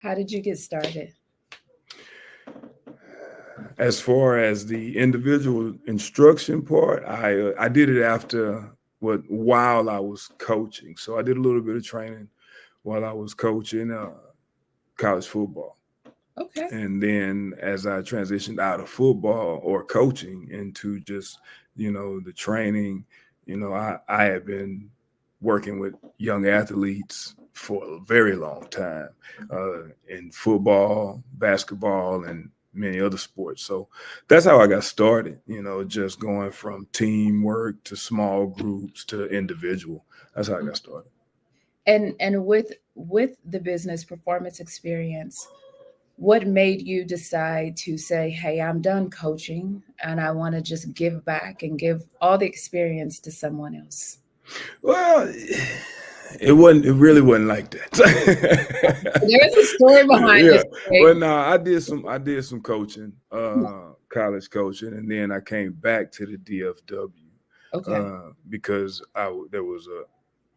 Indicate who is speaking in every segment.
Speaker 1: How did you get started?
Speaker 2: As far as the individual instruction part, I did it after while I was coaching. So I did a little bit of training while I was coaching college football.
Speaker 1: Okay.
Speaker 2: And then as I transitioned out of football or coaching into just, the training, I had been working with young athletes for a very long time in football, basketball, and many other sports. So that's how I got started, just going from teamwork to small groups to individual. That's how I got started.
Speaker 1: And with the business performance experience, what made you decide to say, "Hey, I'm done coaching and I want to just give back and give all the experience to someone else"?
Speaker 2: Well, it wasn't. It really wasn't like that.
Speaker 1: There is a story behind
Speaker 2: Yeah.
Speaker 1: this, right?
Speaker 2: Well, no, I did some coaching, college coaching, and then I came back to the DFW
Speaker 1: Okay.
Speaker 2: because there was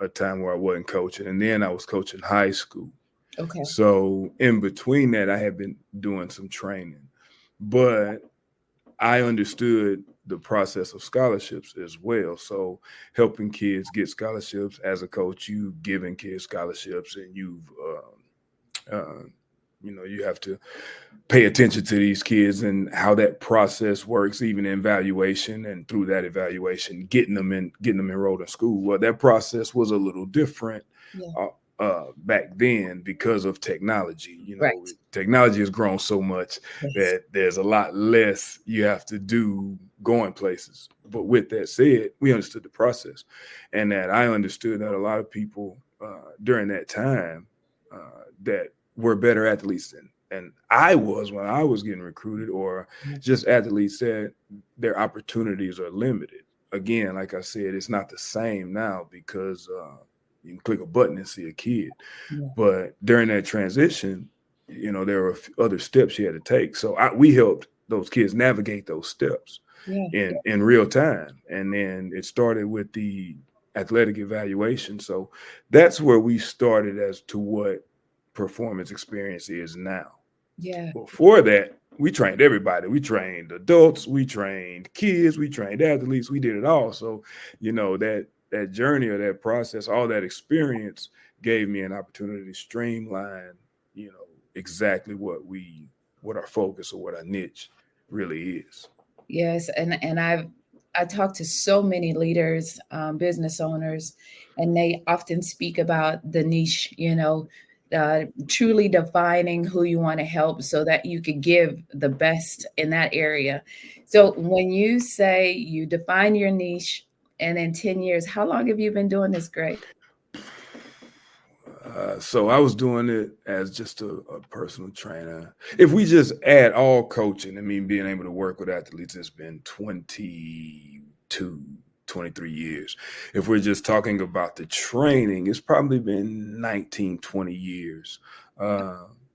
Speaker 2: a time where I wasn't coaching, and then I was coaching high school.
Speaker 1: Okay.
Speaker 2: So in between that, I had been doing some training, but I understood the process of scholarships as well. So helping kids get scholarships as a coach, you giving kids scholarships, and uh, you have to pay attention to these kids and how that process works, even in evaluation, and through that evaluation, getting them enrolled in school. Well, that process was a little different
Speaker 1: Yeah.
Speaker 2: back then because of technology.
Speaker 1: Right.
Speaker 2: Technology has grown so much
Speaker 1: Yes.
Speaker 2: that there's a lot less you have to do going places. But with that said, we understood the process, and that I understood that a lot of people during that time that were better athletes than and I was when I was getting recruited, or just athletes said their opportunities are limited. Again, like I said, it's not the same now because you can click a button and see a kid.
Speaker 1: Yeah.
Speaker 2: But during that transition, there were other steps you had to take. So we helped those kids navigate those steps
Speaker 1: Yeah.
Speaker 2: in real time. And then it started with the athletic evaluation. So that's where we started as to what performance experience is now.
Speaker 1: Yeah.
Speaker 2: Before that, we trained everybody. We trained adults, we trained kids, we trained athletes, we did it all. So, that journey or that process, all that experience gave me an opportunity to streamline, exactly what our focus or what our niche really is.
Speaker 1: Yes, and I talk to so many leaders, business owners, and they often speak about the niche, truly defining who you want to help so that you could give the best in that area. So when you say you define your niche, and in 10 years, how long have you been doing this, Greg?
Speaker 2: So I was doing it as just a personal trainer. If we just add all coaching, I mean, being able to work with athletes, it's been 22, 23 years. If we're just talking about the training, it's probably been 19, 20 years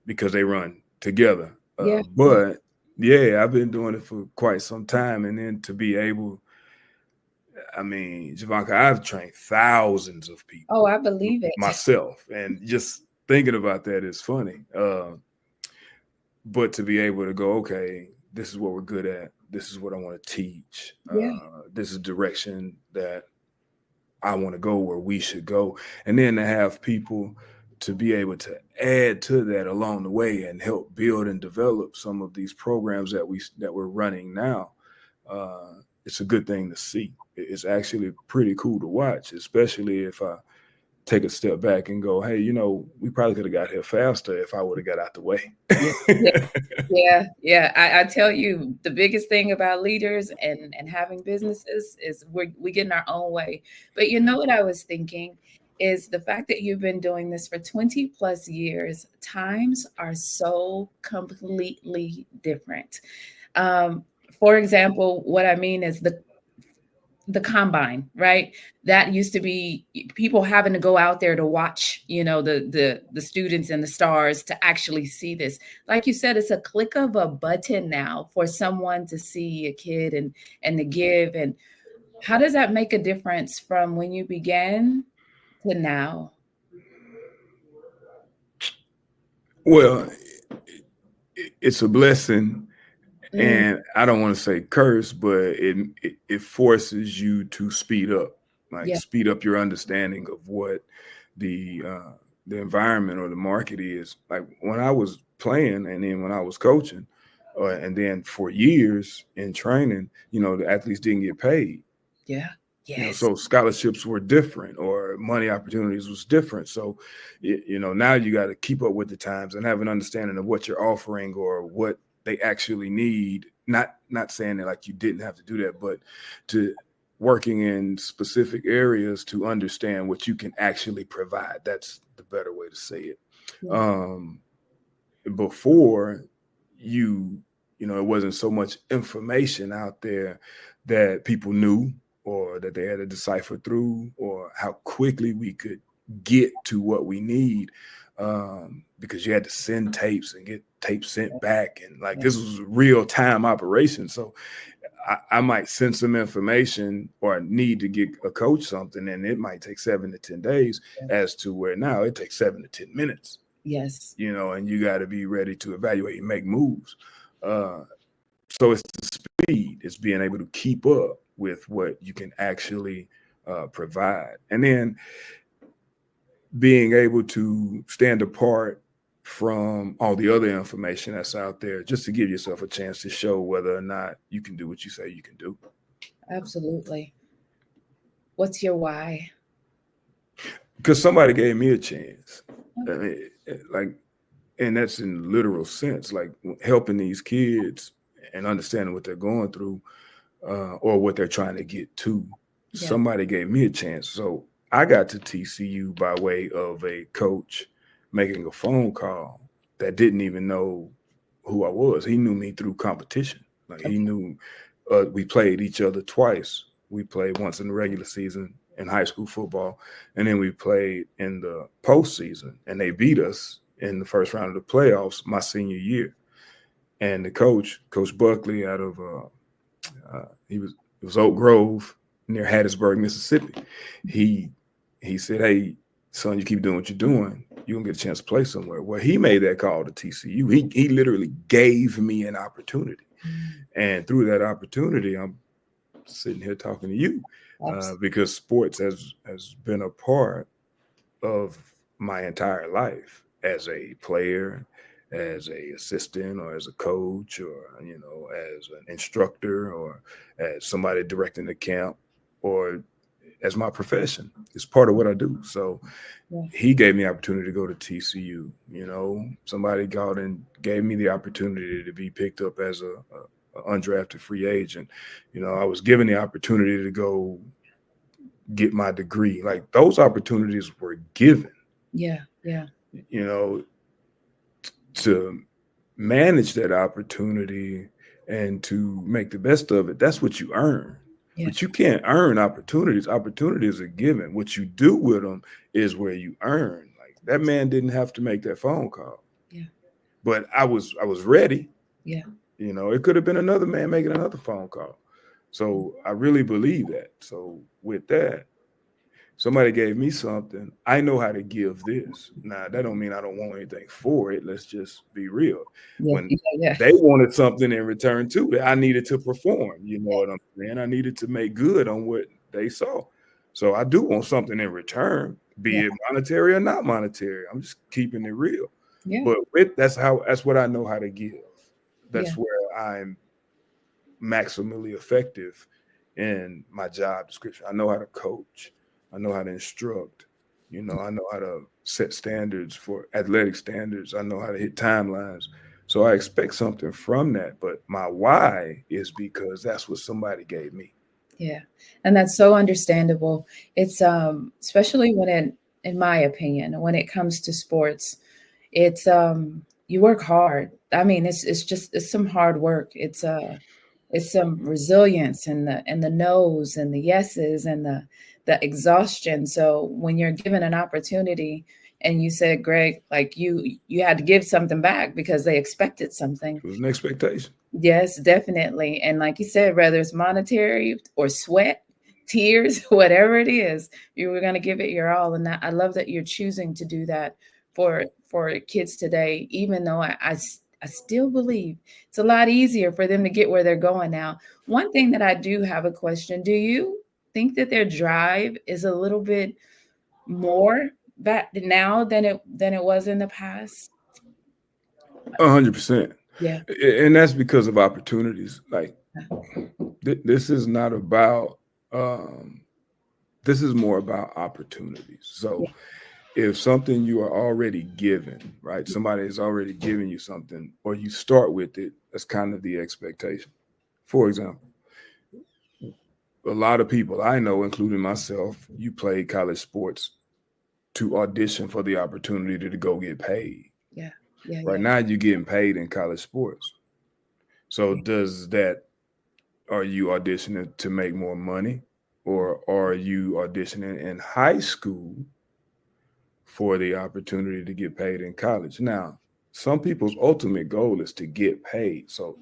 Speaker 2: because they run together.
Speaker 1: Yeah.
Speaker 2: But yeah, I've been doing it for quite some time. And then to be able, I mean, Javanka, I've trained thousands of
Speaker 1: Oh,
Speaker 2: people
Speaker 1: I believe it.
Speaker 2: myself, and just thinking about that is funny. But to be able to go, okay, this is what we're good at. This is what I want to teach.
Speaker 1: Yeah.
Speaker 2: This is direction that I want to go, where we should go, and then to have people to be able to add to that along the way and help build and develop some of these programs that we're running now. It's a good thing to see. It's actually pretty cool to watch, especially if I take a step back and go, hey, we probably could have got here faster if I would have got out the way.
Speaker 1: Yeah. Yeah, yeah. I tell you, the biggest thing about leaders and having businesses is we get in our own way. But you know what I was thinking is the fact that you've been doing this for 20 plus years, times are so completely different. Um, for example, what I mean is the combine, right? That used to be people having to go out there to watch, the students and the stars to actually see this. Like you said, it's a click of a button now for someone to see a kid and to give. And how does that make a difference from when you began to now?
Speaker 2: Well, it's a blessing,
Speaker 1: Mm,
Speaker 2: and I don't want to say curse, but it forces you to speed up, like
Speaker 1: yeah,
Speaker 2: speed up your understanding of what the uh, the environment or the market is. Like when I was playing, and then when I was coaching, and then for years in training, the athletes didn't get paid.
Speaker 1: yeah, yes,
Speaker 2: So scholarships were different, or money opportunities was different. So now you got to keep up with the times and have an understanding of what you're offering or what they actually need. Not saying that like you didn't have to do that, but to working in specific areas to understand what you can actually provide. That's the better way to say it.
Speaker 1: yeah,
Speaker 2: um Before, you it wasn't so much information out there that people knew, or that they had to decipher through, or how quickly we could get to what we need, because you had to send tapes and get tapes sent back, and like
Speaker 1: yeah,
Speaker 2: this was a real time operation. So I might send some information or need to get a coach something, and it might take 7 to 10 days,
Speaker 1: yeah,
Speaker 2: as to where now it takes 7 to 10 minutes,
Speaker 1: yes,
Speaker 2: and you got to be ready to evaluate and make moves. Uh, so it's the speed, it's being able to keep up with what you can actually provide, and then being able to stand apart from all the other information that's out there, just to give yourself a chance to show whether or not you can do what you say you can do.
Speaker 1: absolutely. What's your why?
Speaker 2: Because somebody gave me a chance.
Speaker 1: Okay.
Speaker 2: Like, and that's in literal sense, like helping these kids and understanding what they're going through, or what they're trying to get to.
Speaker 1: Yeah,
Speaker 2: Somebody gave me a chance. So I got to TCU by way of a coach making a phone call that didn't even know who I was. He knew me through competition. Like he
Speaker 1: okay,
Speaker 2: knew we played each other twice. We played once in the regular season in high school football, and then we played in the postseason, and they beat us in the first round of the playoffs my senior year. And the Coach Buckley, out of it was Oak Grove near Hattiesburg, Mississippi. He said, "Hey, son, you keep doing what you're doing, you're gonna get a chance to play somewhere." Well, he made that call to TCU. He literally gave me an opportunity,
Speaker 1: mm,
Speaker 2: and through that opportunity, I'm sitting here talking to you,
Speaker 1: absolutely,
Speaker 2: because sports has been a part of my entire life, as a player, as a assistant, or as a coach, or as an instructor, or as somebody directing the camp, or as my profession. It's part of what I do. So
Speaker 1: yeah,
Speaker 2: he gave me the opportunity to go to TCU. Somebody got and gave me the opportunity to be picked up as a undrafted free agent. I was given the opportunity to go get my degree. Like those opportunities were given,
Speaker 1: yeah, yeah,
Speaker 2: you know, to manage that opportunity and to make the best of it. That's what you earn.
Speaker 1: yeah,
Speaker 2: But you can't earn opportunities. Opportunities are given. What you do with them is where you earn. Like that man didn't have to make that phone call,
Speaker 1: yeah,
Speaker 2: but I was ready.
Speaker 1: yeah,
Speaker 2: It could have been another man making another phone call. So I really believe that. So with that, somebody gave me something. I know how to give this. Now, that don't mean I don't want anything for it. Let's just be real.
Speaker 1: yeah,
Speaker 2: When
Speaker 1: yeah, yeah,
Speaker 2: they wanted something in return too, I needed to perform. You know what I'm saying? I needed to make good on what they saw. So I do want something in return,
Speaker 1: yeah,
Speaker 2: be it monetary or not monetary. I'm just keeping it real.
Speaker 1: yeah,
Speaker 2: But that's what I know how to give.
Speaker 1: yeah,
Speaker 2: That's where I'm maximally effective in my job description. I know how to coach. I know how to instruct. I know how to set standards for athletic standards. I know how to hit timelines. So I expect something from that. But my why is because that's what somebody gave me.
Speaker 1: yeah. And that's so understandable. It's especially in my opinion, when it comes to sports, it's you work hard. I mean, it's some hard work. It's some resilience and the no's and the yeses and the exhaustion. So when you're given an opportunity and you said, Greg, like you had to give something back because they expected something.
Speaker 2: It was an expectation.
Speaker 1: Yes, definitely. And like you said, whether it's monetary or sweat, tears, whatever it is, you were going to give it your all. And I love that you're choosing to do that for for kids today, even though I still believe it's a lot easier for them to get where they're going now. One thing that I do have a question, do you think that their drive is a little bit more back now than it was in the past?
Speaker 2: 100%.
Speaker 1: Yeah.
Speaker 2: And that's because of opportunities. Like
Speaker 1: Yeah.
Speaker 2: this is not about this is more about opportunities. So
Speaker 1: Yeah.
Speaker 2: if something you are already given, right? Somebody is already giving you something, or you start with it, that's kind of the expectation. For example, a lot of people I know, including myself, you played college sports to audition for the opportunity to go get paid.
Speaker 1: Yeah. Yeah.
Speaker 2: Right
Speaker 1: Yeah.
Speaker 2: now, you're getting paid in college sports. So
Speaker 1: Yeah.
Speaker 2: does that, are you auditioning to make more money, or are you auditioning in high school for the opportunity to get paid in college? Now, some people's ultimate goal is to get paid. So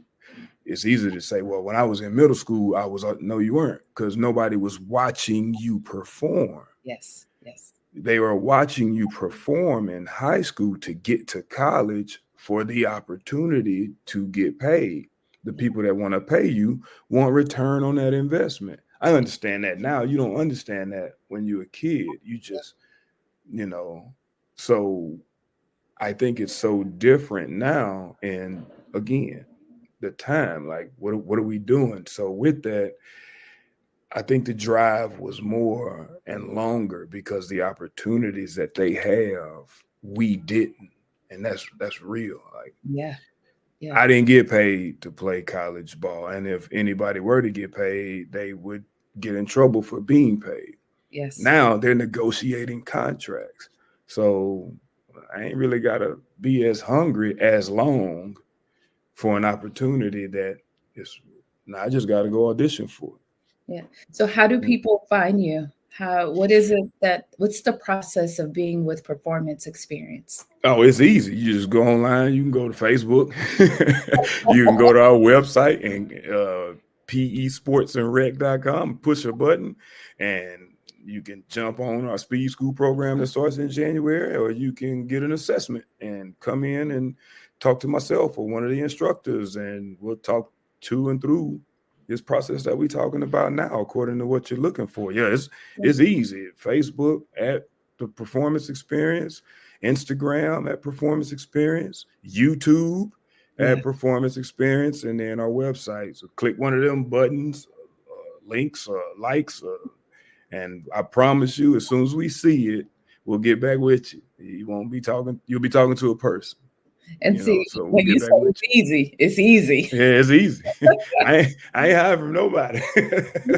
Speaker 2: it's easy to say, well, when I was in middle school, I was, no, you weren't, because nobody was watching you perform.
Speaker 1: Yes. Yes.
Speaker 2: They were watching you perform in high school to get to college for the opportunity to get paid. The
Speaker 1: Yeah.
Speaker 2: people that want to pay you want return on that investment. I understand that now. You don't understand that when you're a kid. You just, you know, so I think it's so different now. And again, the time, like, what are we doing? So with that, I think the drive was more and longer because the opportunities that they have, we didn't. And that's real. Like,
Speaker 1: Yeah. Yeah.
Speaker 2: I didn't get paid to play college ball. And if anybody were to get paid, they would get in trouble for being paid.
Speaker 1: Yes.
Speaker 2: Now they're negotiating contracts. So I ain't really gotta be as hungry as long for an opportunity that is, now I just gotta go audition for it.
Speaker 1: Yeah. So how do
Speaker 2: Mm.
Speaker 1: people find you? What is it what's the process of being with Performance Experience?
Speaker 2: Oh, it's easy. You just go online. You can go to Facebook. You can go to our website and pesportsandrec.com, push a button, and you can jump on our speed school program that starts in January, or you can get an assessment and come in and talk to myself or one of the instructors, and we'll talk to and through this process that we're talking about now, according to what you're looking for. Yeah, it's easy. Facebook at the Performance Experience, Instagram at Performance Experience, YouTube
Speaker 1: Yeah.
Speaker 2: at Performance Experience, and then our website. So click one of them buttons, links, likes, and I promise you, as soon as we see it, we'll get back with you. You won't be talking. You'll be talking to a person.
Speaker 1: And see,
Speaker 2: So we'll
Speaker 1: when you
Speaker 2: get
Speaker 1: say
Speaker 2: back with
Speaker 1: it's easy, it's easy.
Speaker 2: you. Yeah, it's easy. I ain't hiding from nobody.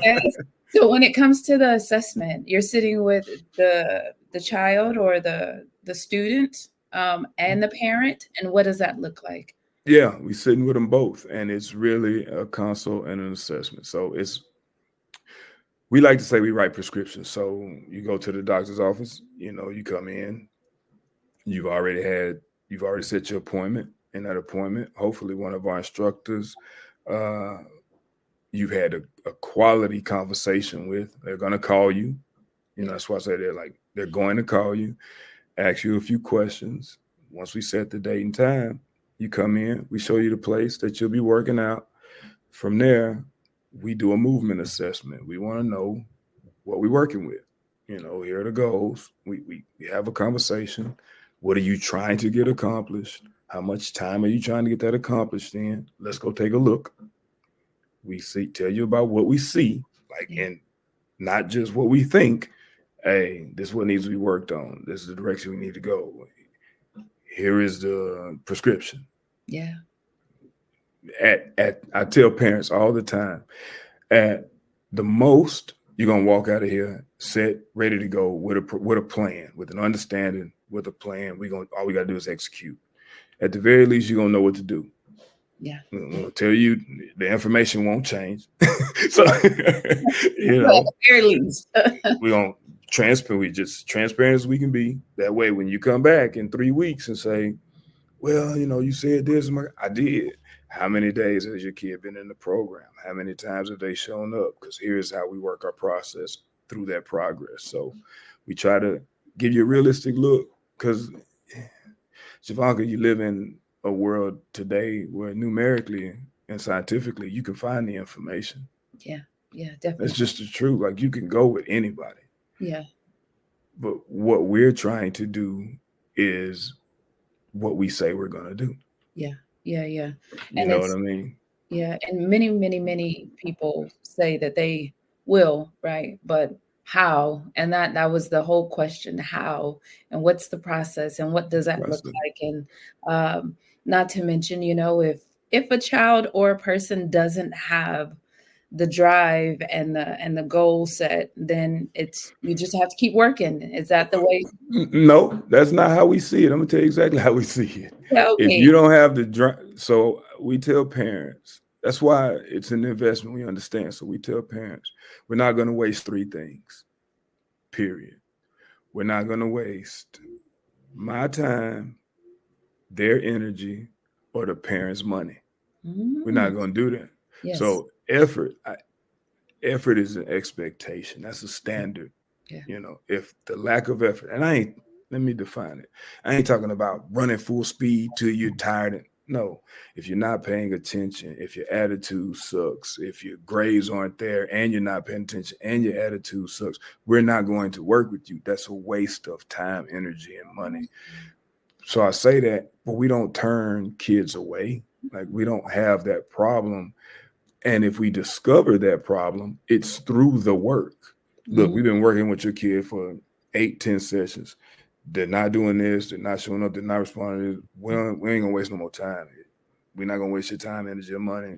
Speaker 1: Yes. So when it comes to the assessment, you're sitting with the child or the student, and the parent, and what does that look like?
Speaker 2: Yeah, we sitting with them both, and it's really a consult and an assessment. So we like to say we write prescriptions. So you go to the doctor's office, you come in, you've already set your appointment. In that appointment, hopefully one of our instructors, you've had a quality conversation with. They're going to call you. That's why I say they're going to call you, ask you a few questions. Once we set the date and time, you come in, we show you the place that you'll be working out. From there, we do a movement assessment. We want to know what we're working with. Here are the goals. We have a conversation. What are you trying to get accomplished? How much time are you trying to get that accomplished in? Let's go take a look. We tell you about what we see, and not just what we think. Hey, this is what needs to be worked on. This is the direction we need to go. Here is the prescription.
Speaker 1: Yeah.
Speaker 2: I tell parents all the time, at the most, you're gonna walk out of here set, ready to go with a plan, with an understanding, with a plan. All we gotta do is execute. At the very least, you're gonna know what to do.
Speaker 1: Yeah.
Speaker 2: We'll tell you the information won't change. So
Speaker 1: Well, at the very least.
Speaker 2: we're gonna we just transparent as we can be. That way, when you come back in 3 weeks and say, well, you said this, I did. How many days has your kid been in the program? How many times have they shown up? Because here's how we work our process through that progress. So we try to give you a realistic look, because Javanka, you live in a world today where numerically and scientifically you can find the information.
Speaker 1: Yeah,
Speaker 2: That's
Speaker 1: definitely.
Speaker 2: just the truth. Like, you can go with anybody.
Speaker 1: Yeah,
Speaker 2: But what we're trying to do is what we say we're going to do.
Speaker 1: yeah,
Speaker 2: You
Speaker 1: and
Speaker 2: know what
Speaker 1: it's
Speaker 2: I mean?
Speaker 1: yeah, and many people say that they will, right? But how? And that was the whole question: how, and what's the process, and what does that look
Speaker 2: Process.
Speaker 1: like? And not to mention, if a child or a person doesn't have the drive and the goal set, then it's you just have to keep working. Is that the way?
Speaker 2: No, that's not how we see it. I'm gonna tell you exactly how we see it.
Speaker 1: Yeah,
Speaker 2: If
Speaker 1: okay.
Speaker 2: you don't have the drive, so we tell parents, that's why it's an investment. We understand. So we tell parents, we're not gonna waste three things. Period. We're not gonna waste my time, their energy, or the parents' money. We're not
Speaker 1: Mm,
Speaker 2: gonna do that.
Speaker 1: yes.
Speaker 2: So effort is an expectation. That's a standard.
Speaker 1: Yeah.
Speaker 2: If the lack of effort, and let me define it. I ain't talking about running full speed till you're tired. No, if you're not paying attention, if your attitude sucks, if your grades aren't there and you're not paying attention and your attitude sucks, we're not going to work with you. That's a waste of time, energy, and money. So I say that, but we don't turn kids away. Like, we don't have that problem. And if we discover that problem, it's through the work. Look, we've been working with your kid for 8-10 sessions. They're not doing this. They're not showing up. They're not responding. We ain't gonna waste no more time. We're not gonna waste your time, energy, or money.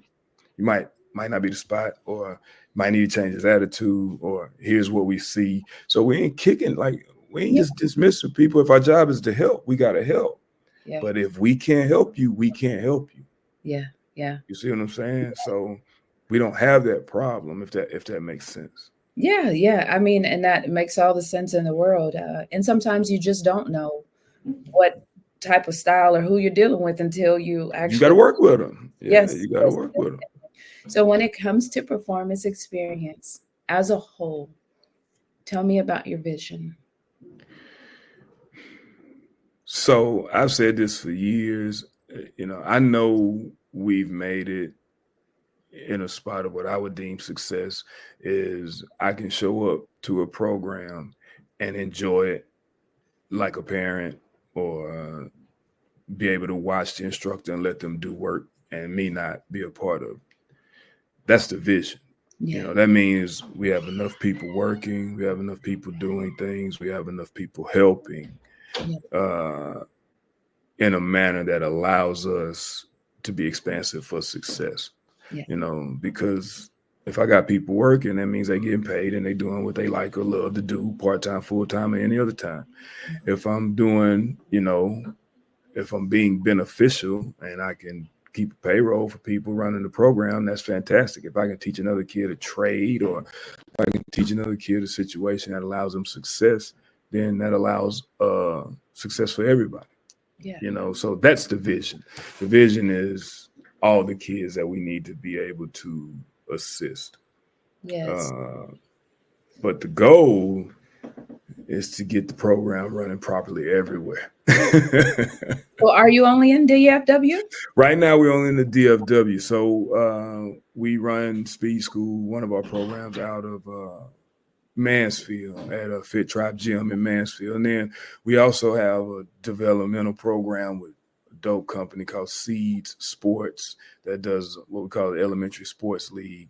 Speaker 2: You might not be the spot, or might need to change his attitude, or here's what we see. So we ain't kicking, like, we ain't
Speaker 1: Yeah.
Speaker 2: just dismissing people. If our job is to help, we gotta help.
Speaker 1: Yeah.
Speaker 2: But if we can't help you, we can't help you.
Speaker 1: Yeah. Yeah.
Speaker 2: You see what I'm saying? So we don't have that problem, if that makes sense.
Speaker 1: Yeah. I mean, and that makes all the sense in the world. And sometimes you just don't know what type of style or who you're dealing with until you
Speaker 2: You
Speaker 1: actually.
Speaker 2: got to work with them. Yeah,
Speaker 1: Yes.
Speaker 2: you got to work with them.
Speaker 1: So when it comes to performance experience as a whole, tell me about your vision.
Speaker 2: So I've said this for years. I know we've made it in a spot of what I would deem success is I can show up to a program and enjoy it like a parent, or be able to watch the instructor and let them do work and me not be a part of it. That's the vision.
Speaker 1: Yeah.
Speaker 2: That means we have enough people working, we have enough people doing things, we have enough people helping in a manner that allows us to be expansive for success.
Speaker 1: Yeah.
Speaker 2: Because if I got people working, that means they getting paid and they doing what they like or love to do, part-time, full-time, or any other time. If I'm doing, if I'm being beneficial and I can keep a payroll for people running the program, that's fantastic. If I can teach another kid a trade, or if I can teach another kid a situation that allows them success, then that allows success for everybody.
Speaker 1: Yeah.
Speaker 2: So that's the vision. The vision is all the kids that we need to be able to assist.
Speaker 1: Yes.
Speaker 2: But the goal is to get the program running properly everywhere.
Speaker 1: Well, are you only in DFW?
Speaker 2: Right now, we're only in the DFW. So we run Speed School, one of our programs, out of Mansfield at a Fit Tribe Gym in Mansfield. And then we also have a developmental program with a dope company called Seeds Sports that does what we call the Elementary Sports League.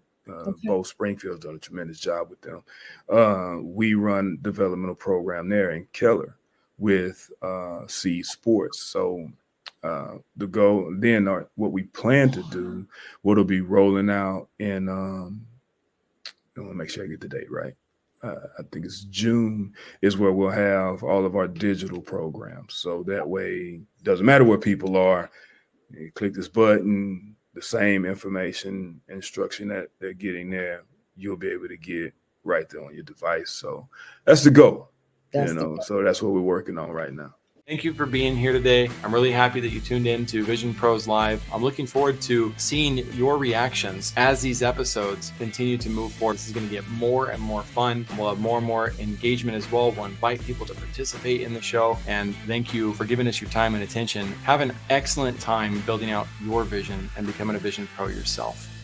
Speaker 2: Bo Springfield's done a tremendous job with them. We run developmental program there in Keller with Seeds Sports. So the goal then, what we plan to do, what'll be rolling out in, I want to make sure I get the date right. I think it's June is where we'll have all of our digital programs. So that way, doesn't matter where people are, you click this button, the same information, instruction that they're getting there, you'll be able to get right there on your device. So that's the goal. So that's what we're working on right now.
Speaker 3: Thank you for being here today. I'm really happy that you tuned in to Vision Pros Live. I'm looking forward to seeing your reactions as these episodes continue to move forward. This is going to get more and more fun. We'll have more and more engagement as well. We'll invite people to participate in the show. And thank you for giving us your time and attention. Have an excellent time building out your vision and becoming a Vision Pro yourself.